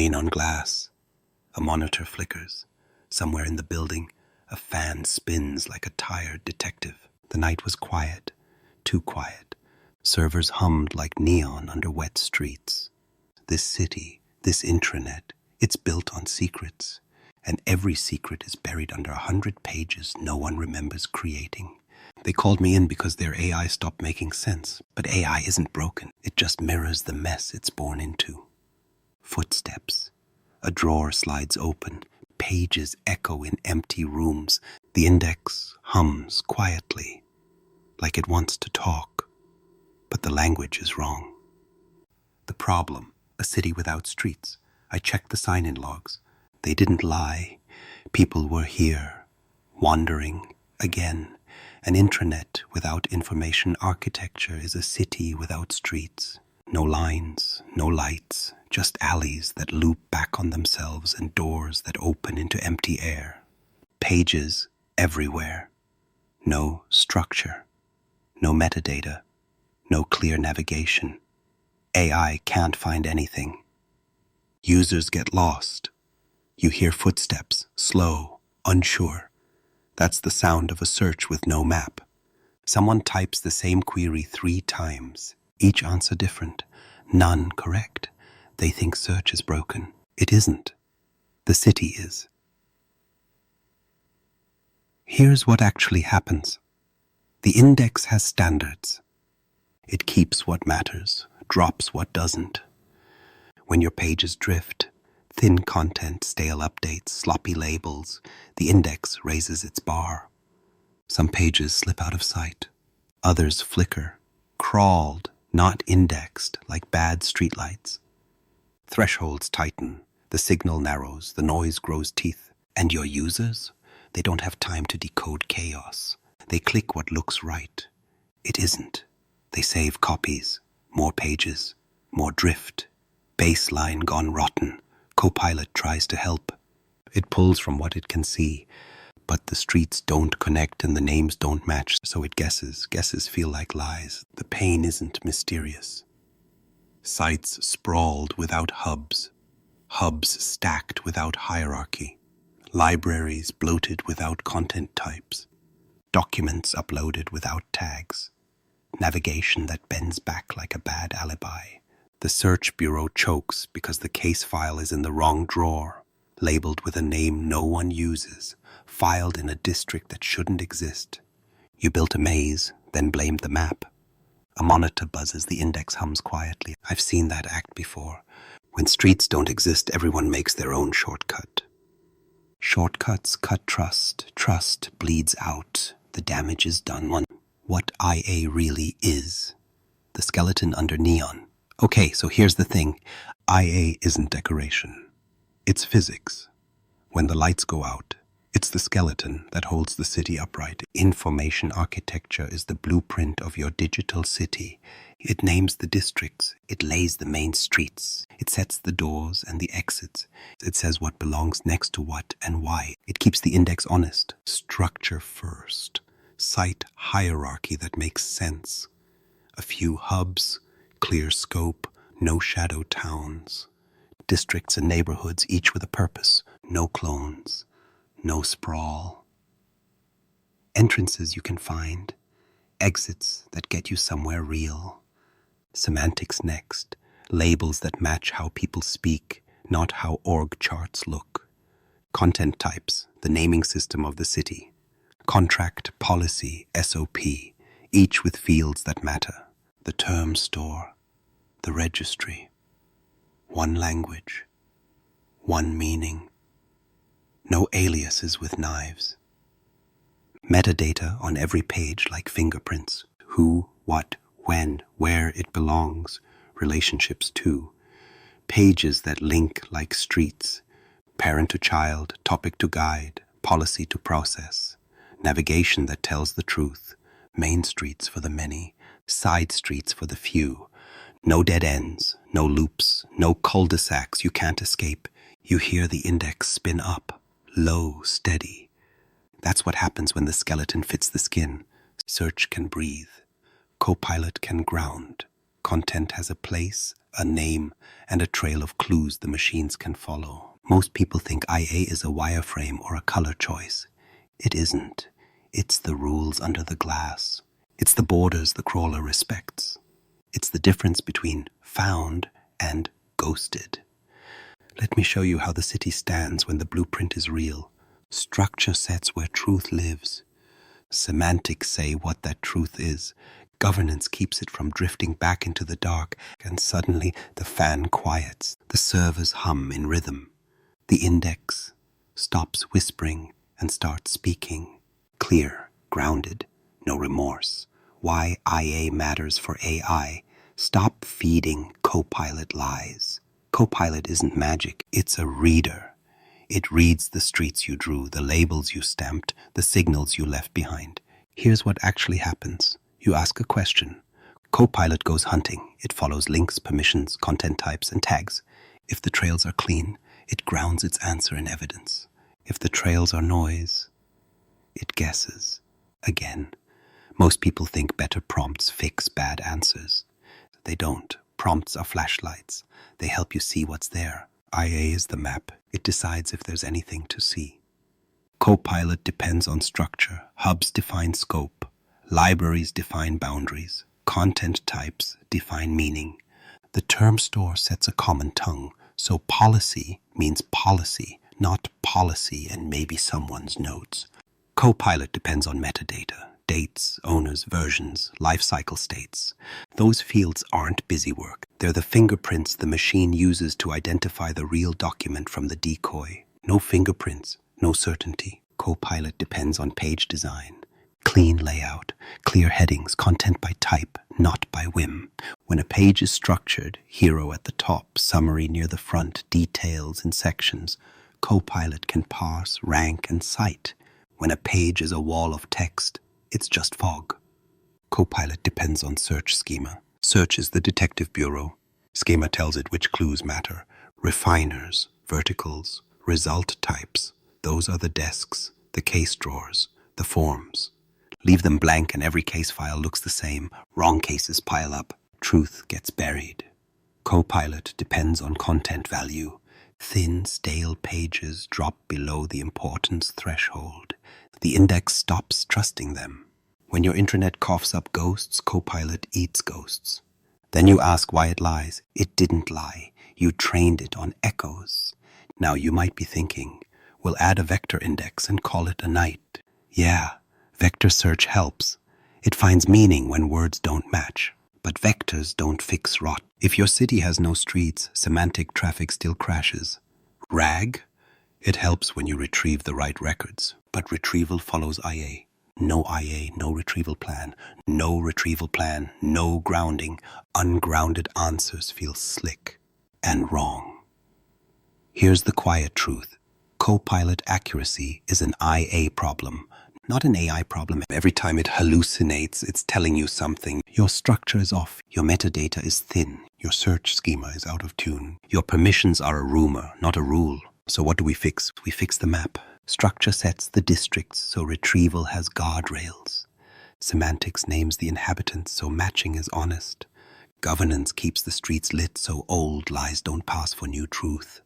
Rain on glass. A monitor flickers. Somewhere in the building, a fan spins like a tired detective. The night was quiet, too quiet. Servers hummed like neon under wet streets. This city, this intranet, it's built on secrets. And every secret is buried under 100 pages no one remembers creating. They called me in because their AI stopped making sense. But AI isn't broken. It just mirrors the mess it's born into. Footsteps. A drawer slides open. Pages echo in empty rooms. The index hums quietly, like it wants to talk. But the language is wrong. The problem, a city without streets. I checked the sign-in logs. They didn't lie. People were here, wandering again. An intranet without information architecture is a city without streets. No lines, no lights, just alleys that loop back on themselves and doors that open into empty air. Pages everywhere. No structure. No metadata. No clear navigation. AI can't find anything. Users get lost. You hear footsteps, slow, unsure. That's the sound of a search with no map. Someone types the same query 3 times, each answer different, none correct. They think search is broken. It isn't. The city is. Here's what actually happens. The index has standards. It keeps what matters, drops what doesn't. When your pages drift, thin content, stale updates, sloppy labels, the index raises its bar. Some pages slip out of sight. Others flicker, crawled, not indexed, like bad streetlights. Thresholds tighten, the signal narrows, the noise grows teeth. And your users? They don't have time to decode chaos. They click what looks right. It isn't. They save copies, more pages, more drift. Baseline gone rotten. Copilot tries to help. It pulls from what it can see, but the streets don't connect and the names don't match, so it guesses. Guesses feel like lies. The pain isn't mysterious. Sites sprawled without hubs. Hubs stacked without hierarchy. Libraries bloated without content types. Documents uploaded without tags. Navigation that bends back like a bad alibi. The search bureau chokes because the case file is in the wrong drawer, labeled with a name no one uses, filed in a district that shouldn't exist. You built a maze, then blamed the map. A monitor buzzes, the index hums quietly. I've seen that act before. When streets don't exist, everyone makes their own shortcut. Shortcuts cut trust. Trust bleeds out. The damage is done. What IA really is. The skeleton under neon. Okay, so here's the thing. IA isn't decoration. It's physics. When the lights go out, it's the skeleton that holds the city upright. Information architecture is the blueprint of your digital city. It names the districts. It lays the main streets. It sets the doors and the exits. It says what belongs next to what and why. It keeps the index honest. Structure first. Site hierarchy that makes sense. A few hubs, clear scope, no shadow towns. Districts and neighborhoods, each with a purpose. No clones. No sprawl. Entrances you can find. Exits that get you somewhere real. Semantics next. Labels that match how people speak, not how org charts look. Content types, the naming system of the city. Contract, policy, SOP, each with fields that matter. The term store. The registry. One language. One meaning. No aliases with knives. Metadata on every page like fingerprints. Who, what, when, where it belongs. Relationships too. Pages that link like streets. Parent to child, topic to guide, policy to process. Navigation that tells the truth. Main streets for the many. Side streets for the few. No dead ends, no loops, no cul-de-sacs you can't escape. You hear the index spin up, low, steady. That's what happens when the skeleton fits the skin. Search can breathe. Copilot can ground. Content has a place, a name, and a trail of clues the machines can follow. Most people think IA is a wireframe or a color choice. It isn't. It's the rules under the glass. It's the borders the crawler respects. It's the difference between found and ghosted. Let me show you how the city stands when the blueprint is real. Structure sets where truth lives. Semantics say what that truth is. Governance keeps it from drifting back into the dark, and suddenly the fan quiets. The servers hum in rhythm. The index stops whispering and starts speaking. Clear, grounded, no remorse. Why IA matters for AI. Stop feeding Copilot lies. Copilot isn't magic, it's a reader. It reads the streets you drew, the labels you stamped, the signals you left behind. Here's what actually happens. You ask a question. Copilot goes hunting. It follows links, permissions, content types, and tags. If the trails are clean, it grounds its answer in evidence. If the trails are noise, it guesses. Again, most people think better prompts fix bad answers. They don't. Prompts are flashlights. They help you see what's there. IA is the map. It decides if there's anything to see. Copilot depends on structure. Hubs define scope. Libraries define boundaries. Content types define meaning. The term store sets a common tongue. So policy means policy, not policy and maybe someone's notes. Copilot depends on metadata. Dates, owners, versions, lifecycle states. Those fields aren't busy work. They're the fingerprints the machine uses to identify the real document from the decoy. No fingerprints, no certainty. Copilot depends on page design. Clean layout, clear headings, content by type, not by whim. When a page is structured, hero at the top, summary near the front, details in sections, Copilot can parse, rank, and cite. When a page is a wall of text, it's just fog. Copilot depends on search schema. Search is the detective bureau. Schema tells it which clues matter. Refiners, verticals, result types. Those are the desks, the case drawers, the forms. Leave them blank and every case file looks the same. Wrong cases pile up. Truth gets buried. Copilot depends on content value. Thin, stale pages drop below the importance threshold. The index stops trusting them. When your internet coughs up ghosts, Copilot eats ghosts. Then you ask why it lies. It didn't lie. You trained it on echoes. Now you might be thinking, we'll add a vector index and call it a night. Yeah, vector search helps. It finds meaning when words don't match. But vectors don't fix rot. If your city has no streets, semantic traffic still crashes. RAG? It helps when you retrieve the right records. But retrieval follows IA. No IA, no retrieval plan. No retrieval plan, no grounding. Ungrounded answers feel slick and wrong. Here's the quiet truth. Copilot accuracy is an IA problem, not an AI problem. Every time it hallucinates, it's telling you something. Your structure is off. Your metadata is thin. Your search schema is out of tune. Your permissions are a rumor, not a rule. So what do we fix? We fix the map. Structure sets the districts, so retrieval has guardrails. Semantics names the inhabitants, so matching is honest. Governance keeps the streets lit, so old lies don't pass for new truth.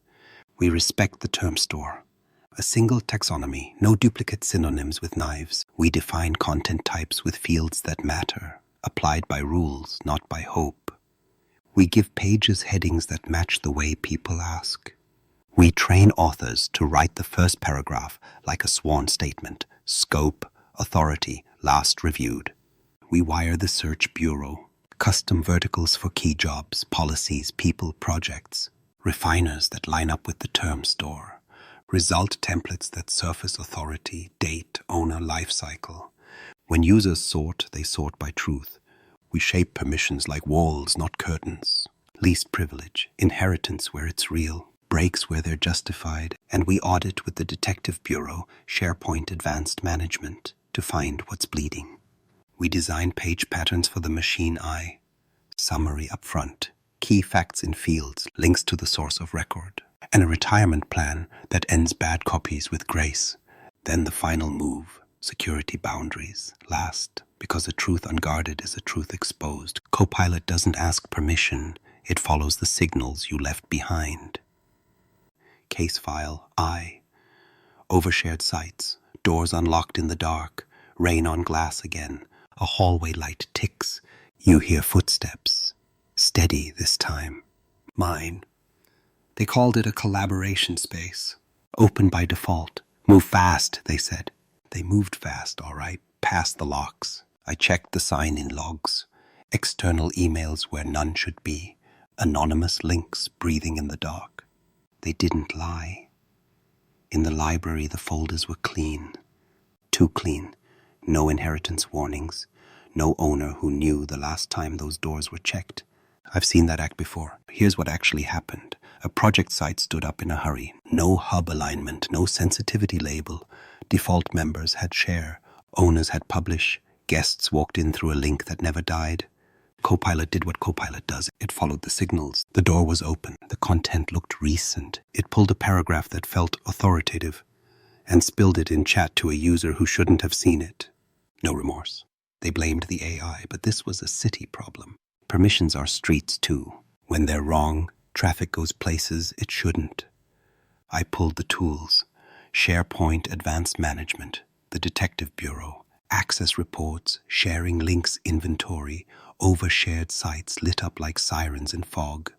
We respect the term store. A single taxonomy, no duplicate synonyms with knives. We define content types with fields that matter, applied by rules, not by hope. We give pages headings that match the way people ask. We train authors to write the first paragraph like a sworn statement, scope, authority, last reviewed. We wire the search bureau, custom verticals for key jobs, policies, people, projects, refiners that line up with the term store, result templates that surface authority, date, owner, life cycle. When users sort, they sort by truth. We shape permissions like walls, not curtains. Least privilege, inheritance where it's real, breaks where they're justified, and we audit with the Detective Bureau, SharePoint Advanced Management, to find what's bleeding. We design page patterns for the machine eye, summary up front, key facts in fields, links to the source of record, and a retirement plan that ends bad copies with grace. Then the final move, security boundaries, last, because a truth unguarded is a truth exposed. Copilot doesn't ask permission, It follows the signals you left behind. Case file I. Overshared sites, doors unlocked in the dark, rain on glass again, a hallway light ticks. You hear footsteps. Steady this time. Mine. They called it a collaboration space. Open by default. Move fast, they said. They moved fast, all right, past the locks. I checked the sign-in logs. External emails where none should be. Anonymous links breathing in the dark. They didn't lie. In the library, the folders were clean. Too clean. No inheritance warnings. No owner who knew the last time those doors were checked. I've seen that act before. Here's what actually happened. A project site stood up in a hurry. No hub alignment, no sensitivity label. Default members had share. Owners had publish. Guests walked in through a link that never died. Copilot did what Copilot does. It followed the signals. The door was open. The content looked recent. It pulled a paragraph that felt authoritative and spilled it in chat to a user who shouldn't have seen it. No remorse. They blamed the AI, but this was a city problem. Permissions are streets too. When they're wrong, traffic goes places it shouldn't. I pulled the tools. SharePoint Advanced Management, the Detective Bureau, access reports, sharing links inventory, overshared sites lit up like sirens in fog.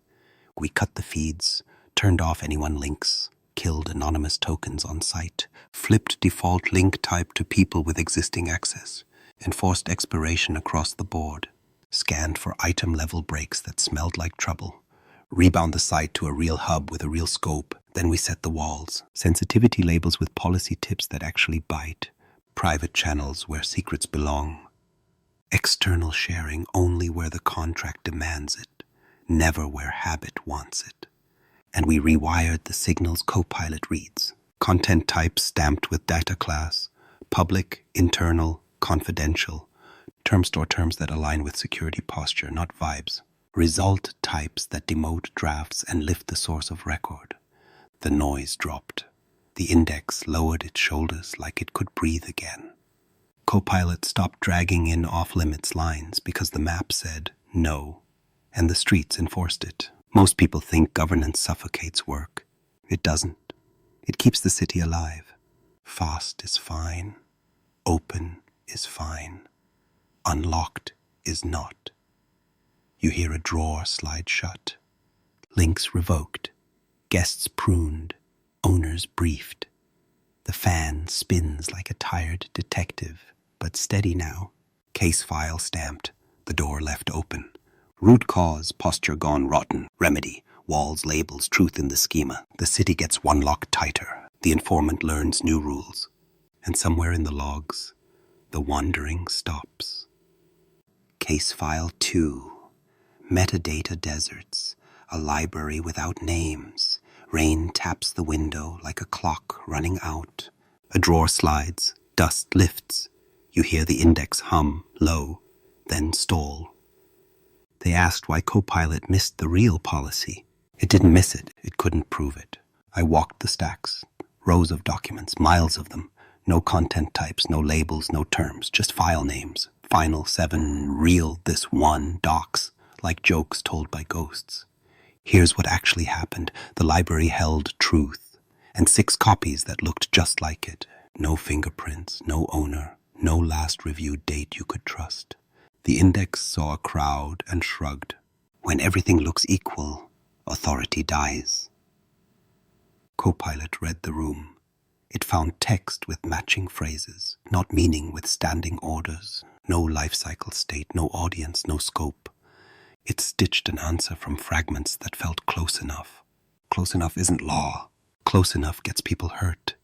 We cut the feeds, turned off anyone links, killed anonymous tokens on site, flipped default link type to people with existing access, enforced expiration across the board, scanned for item-level breaks that smelled like trouble, rebound the site to a real hub with a real scope. Then we set the walls, sensitivity labels with policy tips that actually bite, private channels where secrets belong, external sharing only where the contract demands it, never where habit wants it. And we rewired the signals Copilot reads. Content types stamped with data class, public, internal, confidential, term store terms that align with security posture, not vibes. Result types that demote drafts and lift the source of record. The noise dropped. The index lowered its shoulders like it could breathe again. Copilot stopped dragging in off-limits lines because the map said no, and the streets enforced it. Most people think governance suffocates work. It doesn't. It keeps the city alive. Fast is fine. Open is fine. Unlocked is not. You hear a drawer slide shut. Links revoked. Guests pruned. Owners briefed. The fan spins like a tired detective, but steady now. Case file stamped. The door left open. Root cause, posture gone rotten. Remedy, walls, labels, truth in the schema. The city gets one lock tighter. The informant learns new rules. And somewhere in the logs, the wandering stops. Case file 2. Metadata deserts. A library without names. Rain taps the window like a clock running out. A drawer slides. Dust lifts. You hear the index hum, low, then stall. They asked why Copilot missed the real policy. It didn't miss it. It couldn't prove it. I walked the stacks. Rows of documents, miles of them. No content types, no labels, no terms, just file names. Final 7, real this 1, docs, like jokes told by ghosts. Here's what actually happened. The library held truth, and 6 copies that looked just like it. No fingerprints, no owner, no last reviewed date you could trust. The index saw a crowd and shrugged. When everything looks equal, authority dies. Copilot read the room. It found text with matching phrases, not meaning with standing orders. No life cycle state, no audience, no scope. It stitched an answer from fragments that felt close enough. Close enough isn't law. Close enough gets people hurt.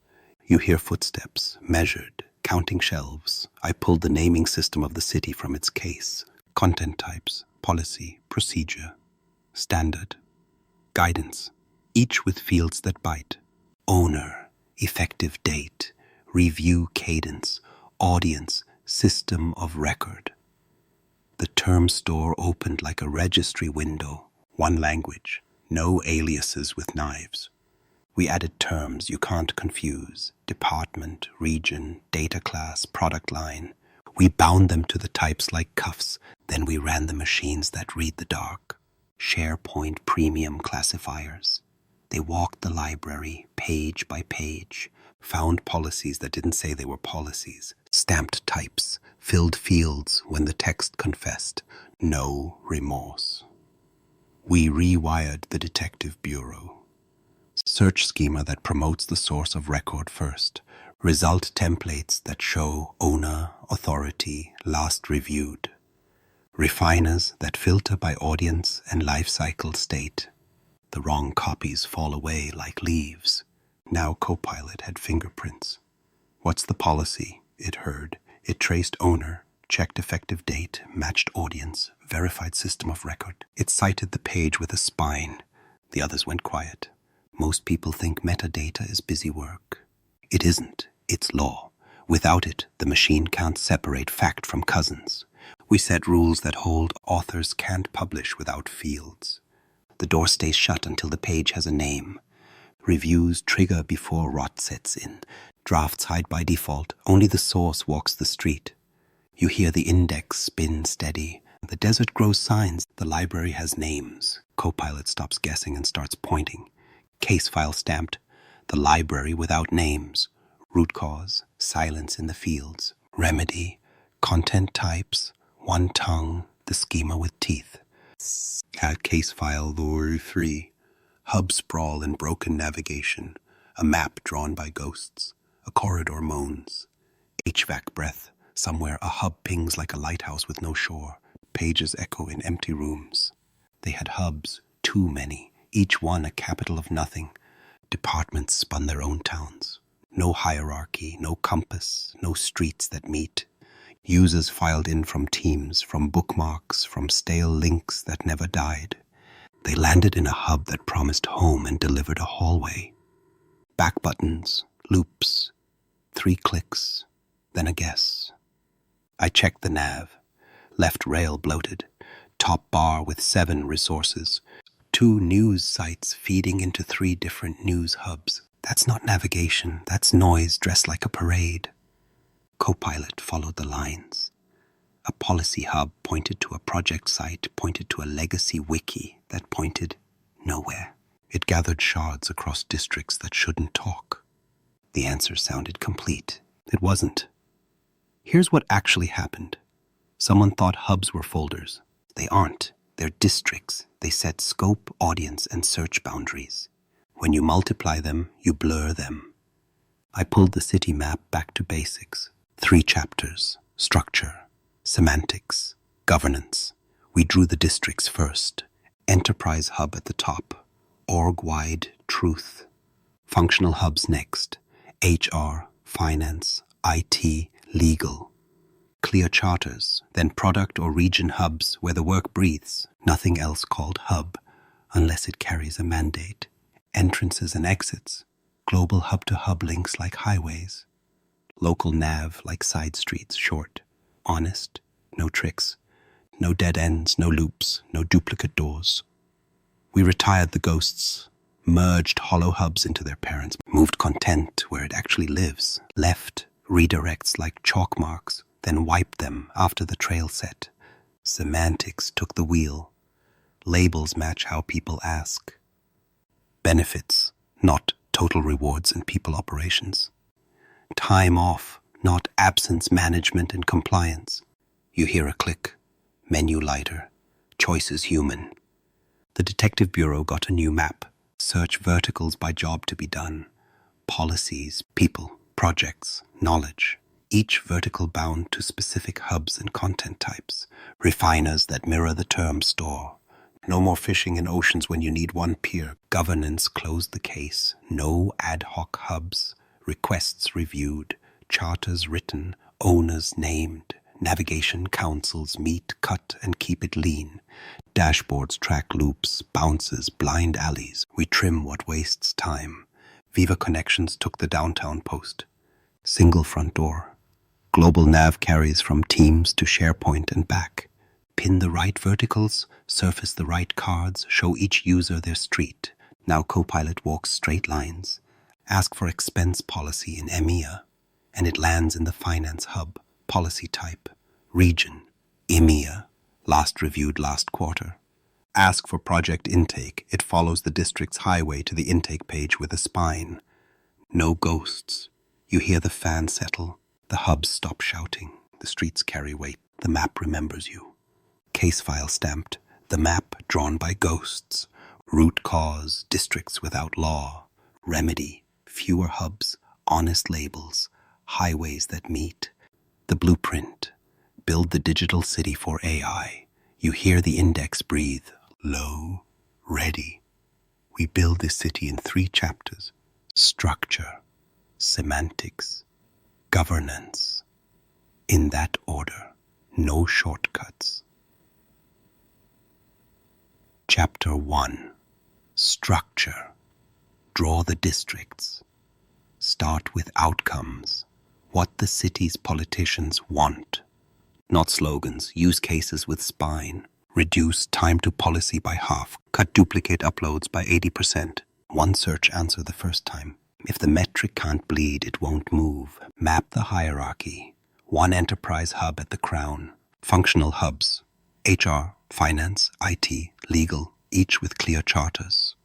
You hear footsteps, measured, counting shelves. I pulled the naming system of the city from its case. Content types, policy, procedure, standard, guidance, each with fields that bite. Owner, effective date, review cadence, audience, system of record. The term store opened like a registry window, one language, no aliases with knives. We added terms you can't confuse, department, region, data class, product line. We bound them to the types like cuffs, then we ran the machines that read the dark. SharePoint premium classifiers. They walked the library page by page, found policies that didn't say they were policies, stamped types, filled fields when the text confessed, no remorse. We rewired the detective bureau. Search schema that promotes the source of record first. Result templates that show owner, authority, last reviewed. Refiners that filter by audience and life cycle state. The wrong copies fall away like leaves. Now Copilot had fingerprints. What's the policy? It heard. It traced owner, checked effective date, matched audience, verified system of record. It cited the page with a spine. The others went quiet. Most people think metadata is busy work. It isn't. It's law. Without it, the machine can't separate fact from cousins. We set rules that hold authors can't publish without fields. The door stays shut until the page has a name. Reviews trigger before rot sets in. Drafts hide by default. Only the source walks the street. You hear the index spin steady. The desert grows signs. The library has names. Copilot stops guessing and starts pointing. Case file stamped. The library without names. Root cause. Silence in the fields. Remedy. Content types. One tongue. The schema with teeth. Add case file lore 3. Hub sprawl and broken navigation. A map drawn by ghosts. A corridor moans. HVAC breath. Somewhere a hub pings like a lighthouse with no shore. Pages echo in empty rooms. They had hubs, too many, each one a capital of nothing. Departments spun their own towns. No hierarchy, no compass, no streets that meet. Users filed in from teams, from bookmarks, from stale links that never died. They landed in a hub that promised home and delivered a hallway. Back buttons, loops, 3 clicks, then a guess. I checked the nav. Left rail bloated. Top bar with 7 resources. 2 news sites feeding into 3 different news hubs. That's not navigation. That's noise dressed like a parade. Copilot followed the lines. A policy hub pointed to a project site, pointed to a legacy wiki that pointed nowhere. It gathered shards across districts that shouldn't talk. The answer sounded complete. It wasn't. Here's what actually happened. Someone thought hubs were folders. They aren't. They're districts. They set scope, audience, and search boundaries. When you multiply them, you blur them. I pulled the city map back to basics. 3 chapters: structure, semantics, governance. We drew the districts first. Enterprise hub at the top. Org-wide truth. Functional hubs next. HR, finance, IT, legal. Clear charters, then product or region hubs where the work breathes. Nothing else called hub, unless it carries a mandate. Entrances and exits. Global hub-to-hub links like highways. Local nav like side streets, short. Honest, no tricks. No dead ends, no loops, no duplicate doors. We retired the ghosts, merged hollow hubs into their parents, moved content where it actually lives, left redirects like chalk marks, then wiped them after the trail set. Semantics took the wheel. Labels match how people ask. Benefits, not total rewards and people operations. Time off, not absence management and compliance. You hear a click. Menu lighter. Choices human. The Detective Bureau got a new map. Search verticals by job to be done. Policies, people, projects, knowledge. Each vertical bound to specific hubs and content types. Refiners that mirror the term store. No more fishing in oceans when you need one pier. Governance closed the case. No ad hoc hubs. Requests reviewed. Charters written. Owners named. Navigation councils meet, cut, and keep it lean. Dashboards track loops, bounces, blind alleys. We trim what wastes time. Viva Connections took the downtown post. Single front door. Global nav carries from Teams to SharePoint and back. Pin the right verticals, surface the right cards, show each user their street. Now Copilot walks straight lines. Ask for expense policy in EMEA, and it lands in the finance hub. Policy type, region, EMEA, last reviewed last quarter. Ask for project intake. It follows the district's highway to the intake page with a spine. No ghosts. You hear the fan settle. The hubs stop shouting. The streets carry weight. The map remembers you. Case file stamped. The map drawn by ghosts. Root cause, districts without law. Remedy, fewer hubs, honest labels, highways that meet. The blueprint, build the digital city for AI. You hear the index breathe, low, ready. We build this city in 3 chapters: structure, semantics, governance. In that order, no shortcuts. Chapter 1. Structure. Draw the districts. Start with outcomes. What the city's politicians want. Not slogans. Use cases with spine. Reduce time to policy by half. Cut duplicate uploads by 80%. One search answer the first time. If the metric can't bleed, it won't move. Map the hierarchy. One enterprise hub at the crown. Functional hubs. HR, finance, IT, legal, each with clear charters.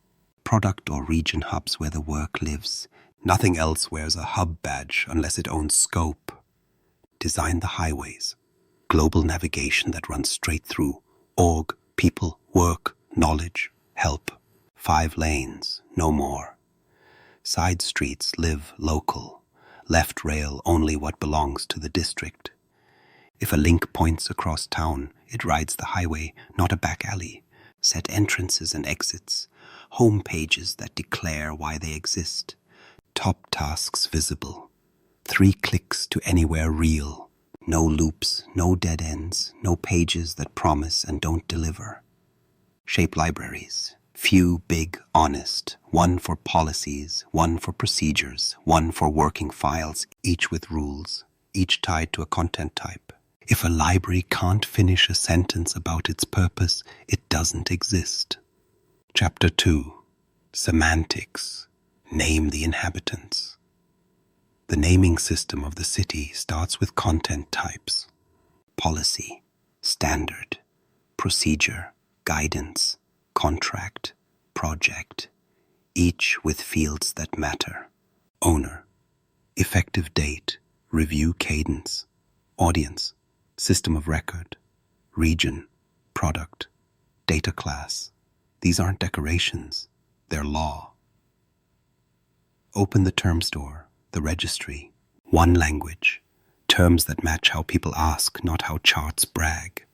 Product or region hubs where the work lives. Nothing else wears a hub badge unless it owns scope. Design the highways. Global navigation that runs straight through. Org, people, work, knowledge, help. 5 lanes, no more. Side streets live local. Left rail only what belongs to the district. If a link points across town, it rides the highway, not a back alley. Set entrances and exits. Home pages that declare why they exist. Top tasks visible. 3 clicks to anywhere real. No loops, no dead ends, no pages that promise and don't deliver. Shape libraries. Few, big, honest. 1 for policies, 1 for procedures, 1 for working files, each with rules, each tied to a content type. If a library can't finish a sentence about its purpose, it doesn't exist. Chapter 2. Semantics. Name the inhabitants. The naming system of the city starts with content types. Policy, standard, procedure, guidance, contract, project, each with fields that matter. Owner, effective date, review cadence, audience, system of record, region, product, data class. These aren't decorations, they're law. Open the term store, the registry. 1 language, terms that match how people ask, not how charts brag.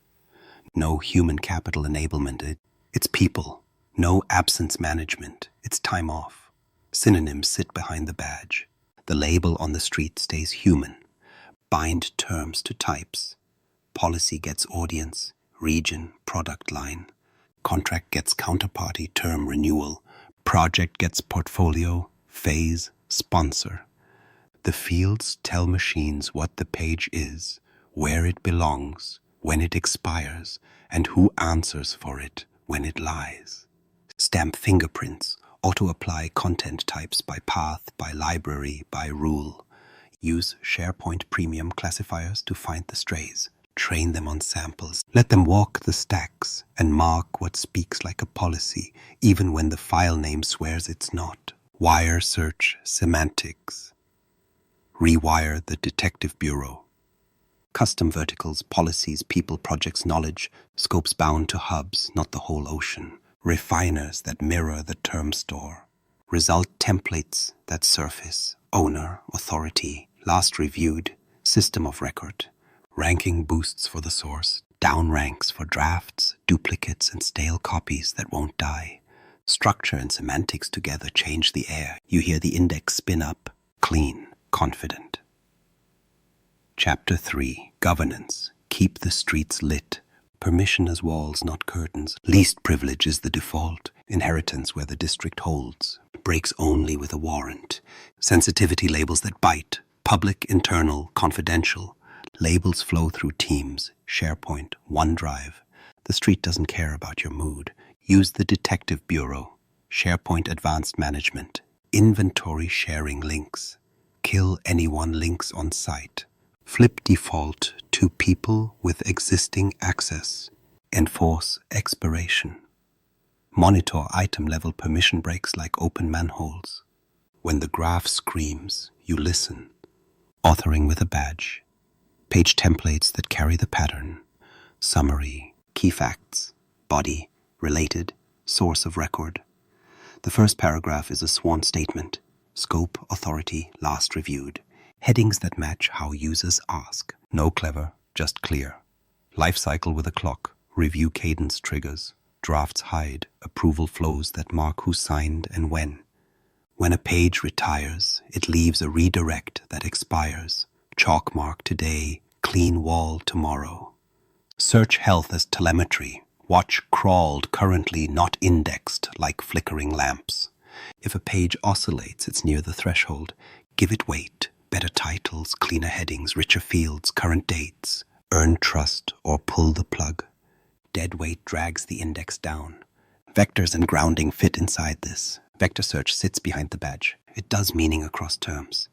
No human capital enablement, it's people. No absence management, it's time off. Synonyms sit behind the badge. The label on the street stays human. Bind terms to types. Policy gets audience, region, product line. Contract gets counterparty, term, renewal. Project gets portfolio, phase, sponsor. The fields tell machines what the page is, where it belongs, when it expires, and who answers for it when it lies. Stamp fingerprints, auto-apply content types by path, by library, by rule. Use SharePoint Premium classifiers to find the strays. Train them on samples. Let them walk the stacks and mark what speaks like a policy, even when the file name swears it's not. Wire search semantics. Rewire the detective bureau. Custom verticals, policies, people, projects, knowledge, scopes bound to hubs, not the whole ocean. Refiners that mirror the term store. Result templates that surface. Owner, authority, last reviewed, system of record. Ranking boosts for the source. Down ranks for drafts, duplicates, and stale copies that won't die. Structure and semantics together change the air. You hear the index spin up, clean, confident. Chapter 3. Governance. Keep the streets lit. Permission as walls, not curtains. Least privilege is the default. Inheritance where the district holds. Breaks only with a warrant. Sensitivity labels that bite. Public, internal, confidential. Labels flow through Teams, SharePoint, OneDrive. The street doesn't care about your mood. Use the Detective Bureau, SharePoint Advanced Management. Inventory sharing links. Kill anyone links on site. Flip default to people with existing access. Enforce expiration. Monitor item-level permission breaks like open manholes. When the graph screams, you listen. Authoring with a badge. Page templates that carry the pattern. Summary, key facts, body, related, source of record. The first paragraph is a sworn statement. Scope, authority, last reviewed. Headings that match how users ask. No clever, just clear. Life cycle with a clock. Review cadence triggers. Drafts hide. Approval flows that mark who signed and when. When a page retires, it leaves a redirect that expires. Chalk mark today, clean wall tomorrow. Search health as telemetry. Watch crawled, currently not indexed, like flickering lamps. If a page oscillates, it's near the threshold. Give it weight. Better titles, cleaner headings, richer fields, current dates. Earn trust or pull the plug. Dead weight drags the index down. Vectors and grounding fit inside this. Vector search sits behind the badge. It does meaning across terms.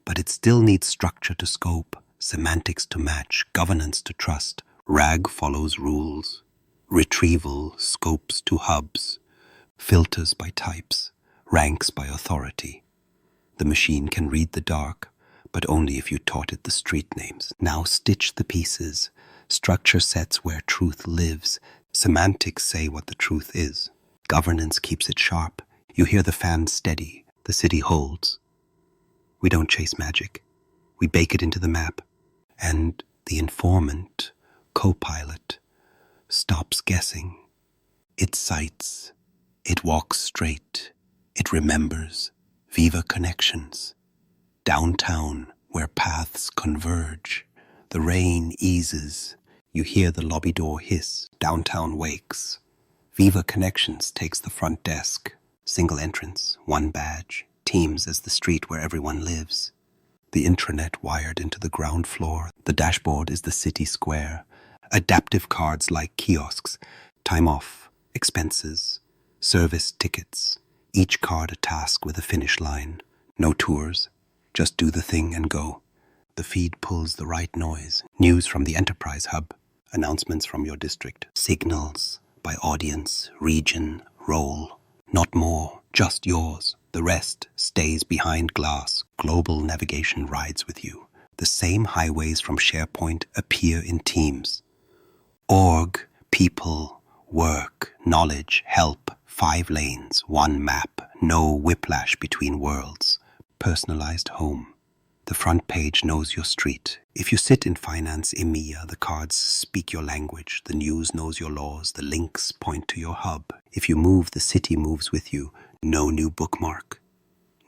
But it still needs structure to scope, semantics to match, governance to trust. RAG follows rules. Retrieval scopes to hubs. Filters by types. Ranks by authority. The machine can read the dark, but only if you taught it the street names. Now stitch the pieces. Structure sets where truth lives. Semantics say what the truth is. Governance keeps it sharp. You hear the fans steady. The city holds. We don't chase magic. We bake it into the map. And the informant, Copilot, stops guessing. It cites. It walks straight. It remembers. Viva connections. Downtown, where paths converge. The rain eases. You hear the lobby door hiss. Downtown wakes. Viva Connections takes the front desk. Single entrance, one badge. Teams as the street where everyone lives. The intranet wired into the ground floor. The dashboard is the city square. Adaptive cards like kiosks. Time off, expenses, service tickets. Each card a task with a finish line. No tours. Just do the thing and go. The feed pulls the right noise. News from the enterprise hub. Announcements from your district. Signals by audience, region, role. Not more, just yours. The rest stays behind glass. Global navigation rides with you. The same highways from SharePoint appear in teams. Org, people, work, knowledge, help. 5 lanes, 1 map. No whiplash between worlds. Personalized home. The front page knows your street. If you sit in finance EMEA, the cards speak your language. The news knows your laws. The links point to your hub. If you move, the city moves with you. No new bookmark.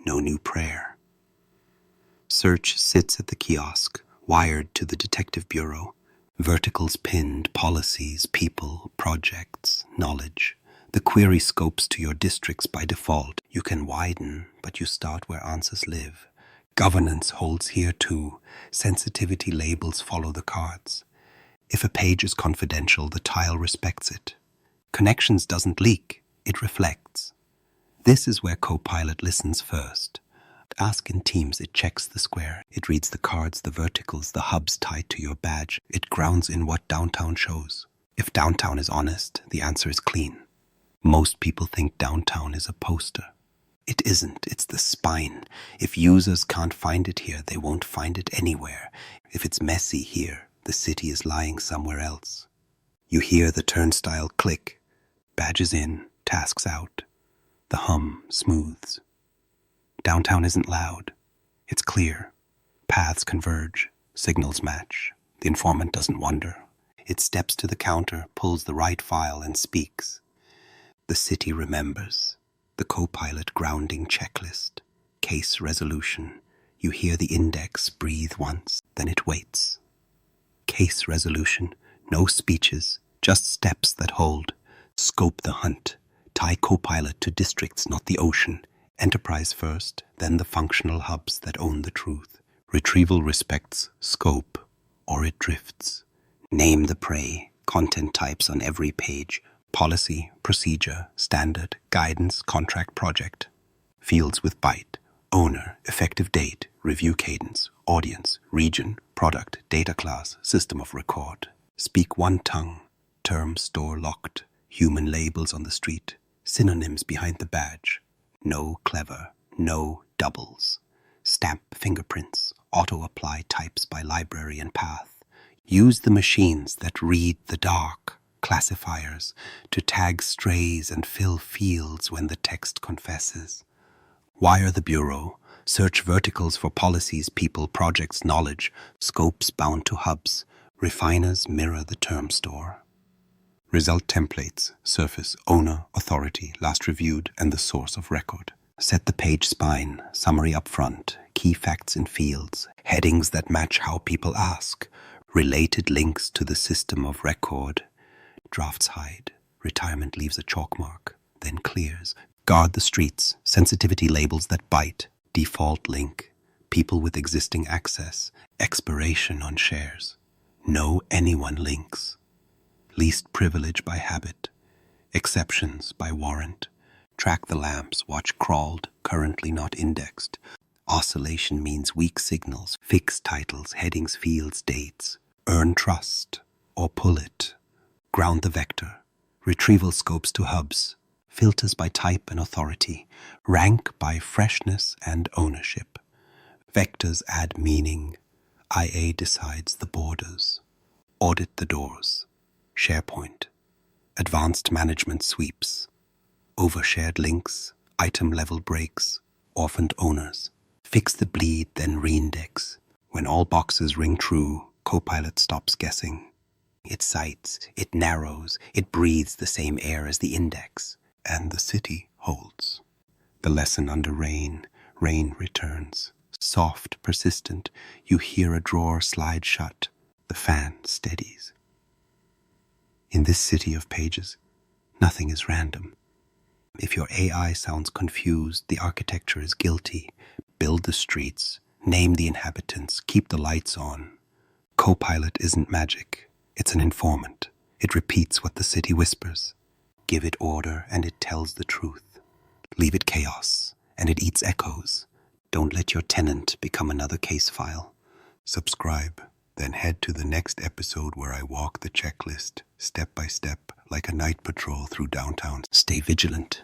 No new prayer. Search sits at the kiosk, wired to the detective bureau. Verticals pinned, policies, people, projects, knowledge. The query scopes to your districts by default. You can widen, but you start where answers live. Governance holds here too. Sensitivity labels follow the cards. If a page is confidential, the tile respects it. Connections doesn't leak, it reflects. This is where Copilot listens first. Ask in Teams, it checks the square. It reads the cards, the verticals, the hubs tied to your badge. It grounds in what downtown shows. If downtown is honest, the answer is clean. Most people think downtown is a poster. It isn't, it's the spine. If users can't find it here, they won't find it anywhere. If it's messy here, the city is lying somewhere else. You hear the turnstile click. Badges in, tasks out. The hum smooths. Downtown isn't loud. It's clear. Paths converge. Signals match. The informant doesn't wonder. It steps to the counter, pulls the right file, and speaks. The city remembers. The Copilot grounding checklist. Case resolution. You hear the index breathe once, then it waits. Case resolution. No speeches, just steps that hold. Scope the hunt. Tie Copilot to districts, not the ocean. Enterprise first, then the functional hubs that own the truth. Retrieval respects scope, or it drifts. Name the prey. Content types on every page. Policy, procedure, standard, guidance, contract, project. Fields with byte. Owner, effective date, review cadence, audience, region, product, data class, system of record. Speak one tongue. Term store locked. Human labels on the street. Synonyms behind the badge. No clever, no doubles. Stamp fingerprints, auto-apply types by library and path. Use the machines that read the dark, classifiers, to tag strays and fill fields when the text confesses. Wire the bureau. Search verticals for policies, people, projects, knowledge, scopes bound to hubs. Refiners mirror the term store. Result templates, surface, owner, authority, last reviewed, and the source of record. Set the page spine, summary up front, key facts in fields, headings that match how people ask, related links to the system of record. Drafts hide, retirement leaves a chalk mark, then clears. Guard the streets, sensitivity labels that bite, default link, people with existing access, expiration on shares. Know anyone links. Least privilege by habit, exceptions by warrant. Track the lamps, watch crawled, currently not indexed. Oscillation means weak signals, fix titles, headings, fields, dates. Earn trust, or pull it. Ground the vector. Retrieval scopes to hubs. Filters by type and authority. Rank by freshness and ownership. Vectors add meaning. IA decides the borders. Audit the doors. SharePoint. Advanced management sweeps. Overshared links. Item level breaks. Orphaned owners. Fix the bleed, then reindex. When all boxes ring true, Copilot stops guessing. It cites, it narrows, it breathes the same air as the index. And the city holds. The lesson under rain. Rain returns. Soft, persistent. You hear a drawer slide shut. The fan steadies. In this city of pages, nothing is random. If your AI sounds confused, the architecture is guilty. Build the streets, name the inhabitants, keep the lights on. Copilot isn't magic. It's an informant. It repeats what the city whispers. Give it order and it tells the truth. Leave it chaos and it eats echoes. Don't let your tenant become another case file. Subscribe, then head to the next episode where I walk the checklist, step by step, like a night patrol through downtown. Stay vigilant.